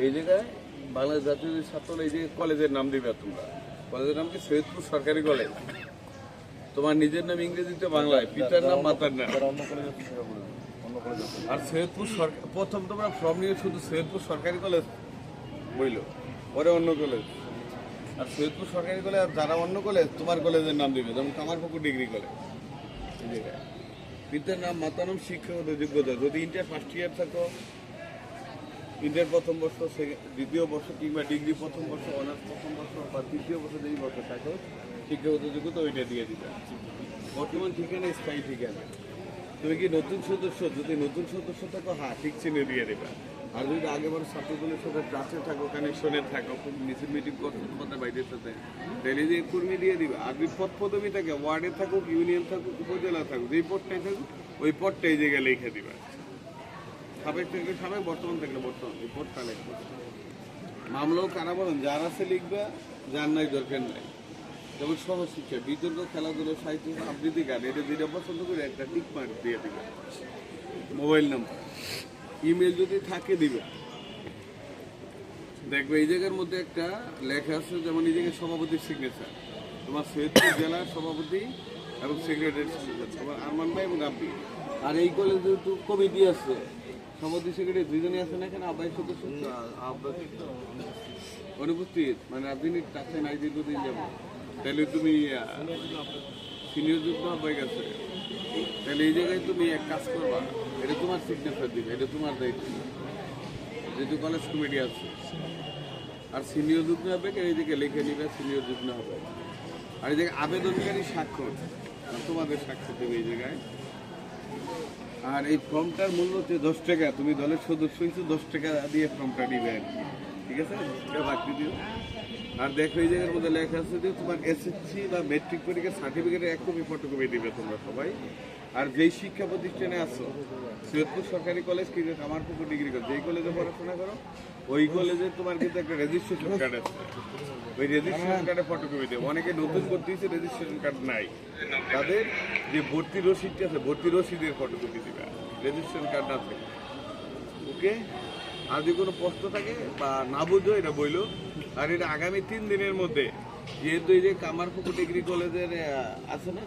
এই জায়গায় বাংলাদেশ জাতীয় ছাত্র এই যে কলেজের নাম দিবে তোমরা, কলেজের নাম কি সৈয়দপুর সরকারি কলেজ। তোমার নিজের নাম ইংরেজিতে বাংলায়, পিতার নাম মাতার নাম। আর সৈয়দপুর সরকার প্রথম তোমরা ফর্ম নিয়ে শুধু সৈয়দপুর সরকারি কলেজ বইল, পরে অন্য কলেজ। আর সৈয়দপুর সরকারি কলেজ আর যারা অন্য কলেজ তোমার কলেজের নাম দিবে, যেমন কামারপুকুর ডিগ্রি কলেজ। এই জায়গায় পিতার নাম মাতার নাম শিক্ষাগত যোগ্যতা, যদি ইন্টার ফার্স্ট ইয়ার থাকো, ইন্টার প্রথম বর্ষ, দ্বিতীয় বর্ষ কিংবা ডিগ্রি প্রথম বর্ষ, অনার্স প্রথম বর্ষ বা তৃতীয় বর্ষ যেই বর্ষ থাকো, শিক্ষাগত যোগ্যতা ওইটা দিয়ে দিবে। বর্তমান ঠিকানা স্থায়ী ঠিকানা। তুমি কি নতুন সদস্য? যদি নতুন সদস্য থাকো, হ্যাঁ ঠিক চিহ্নে দিয়ে দেবে। আর যদি আগেবার ছাত্রদলের সাথে টাচে থাকো, কানেকশনে থাকো, খুব মিছিল মিটিং করতে তোমাদের বাইরের সাথে, তাহলে যে কর্মী দিয়ে দিবে। আর যদি পদ পদবি থাকে, ওয়ার্ডে থাকুক, ইউনিয়ন থাকুক, উপজেলা থাকুক, যেই পদটাই থাকুক ওই পদটাই জায়গায় লিখে দিবে। সাবেক থাকলে সাবেক, বর্তমান থাকলে বর্তমান, এই পদটা লিখবে। মামলাও কারা বলেন, যার আছে লিখবে, যার নাই দরকার নাই। যেমন সহশিক্ষা, বিতর্ক, খেলাধুলা, সাহিত্য, আবৃত্তি, গান, এটা যেটা পছন্দ করে একটা টিক মার্ক দিয়ে দিবে। মোবাইল নাম্বার, ইমেল যদি থাকে দিবে। দেখবে এই জায়গার মধ্যে একটা লেখা আছে, যেমন এই জায়গায় সভাপতির সিগনেচার, তোমার সৈয়দপুর জেলার সভাপতি এবং সেক্রেটারি সিগনেচার, তোমার আরমান ভাই এবং আব্বি। আর এই কলেজে তো কমিটি আছে, সভাপতি সেক্রেটারি দুইজনই আছে না এখানে? আব্বাই সদস্য অনুপস্থিত, মানে আপনি কাছে নাই দীর্ঘদিন যাবো। তাহলে তুমি সিনিয়র যুক্ত হয়ে গেছে, তাহলে এই জায়গায় তুমি এক কাজ করবা, এটা তোমার সিগনেচার দিবে, এটা তোমার দায়িত্ব, যেহেতু কলেজ কমিটি আছে। আর সিনিয়র যুগ্ম হবে এই জায়গায় লিখে নিবে, সিনিয়র যুগ্ম হবে। আর এই জায়গায় আবেদনকারী স্বাক্ষর, তোমাদের স্বাক্ষর দেবে এই জায়গায়। আর এই ফর্মটার মূল্য হচ্ছে 10 টাকা। তুমি দলের সদস্য হিসেবে 10 টাকা দিয়ে ফর্মটা নিবে, ঠিক আছে? বাকি দিও। আর দেখো এই জায়গার মধ্যে লেখা আছে যে তোমার এসএসসি বা মেট্রিক পরীক্ষার সার্টিফিকেটের এক কপি ফটোকপি দিবে তোমরা সবাই। আর যেই শিক্ষা প্রতিষ্ঠানে আসো, সৈয়দপুর সরকারি কলেজ কিংবা কামারপুকুর ডিগ্রি কলেজ, যেই কলেজে পড়াশোনা করো ওই কলেজে তোমার কিন্তু একটা রেজিস্ট্রেশন কার্ড আছে, ওই রেজিস্ট্রেশন কার্ডে ফটোকপি দেবে। অনেকে নতুন ভর্তি হয়েছে, রেজিস্ট্রেশন কার্ড নাই, তাদের যে ভর্তি রসিদটা আছে, ভর্তি রসিদের ফটোকপি দিবে, রেজিস্ট্রেশন কার্ড না থাকে। ওকে? আর যদি কোনো প্রশ্ন থাকে বা না বুঝো এটা বইলো। আর এটা আগামী 3 দিনের মধ্যে, যেহেতু এই যে কামারপুকুর ডিগ্রি কলেজের আছে না,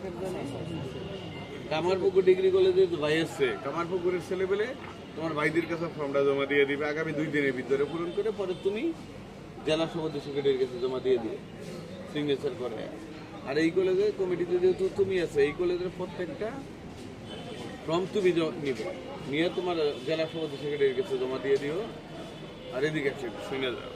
কামারপুকুর ডিগ্রি কলেজের ভাই আসছে, কামারপুকুরের ছেলেবেলে তোমার ভাইদের কাছে ফর্মটা জমা দিয়ে দিবে আগামী 2 দিনের ভিতরে পূরণ করে। পরে তুমি জেলা সভাপতি সেক্রেটারির কাছে জমা দিয়ে দিবে সিগনেচার করে। আর এই কলেজের কমিটিতে যেহেতু তুমি আছে, এই কলেজের প্রত্যেকটা ফর্ম তুমি নিবে, নিয়ে তোমার জেলা সভাপতি সেক্রেটারির কাছে জমা দিয়ে দিও। আর এদিকে শুনে যাও।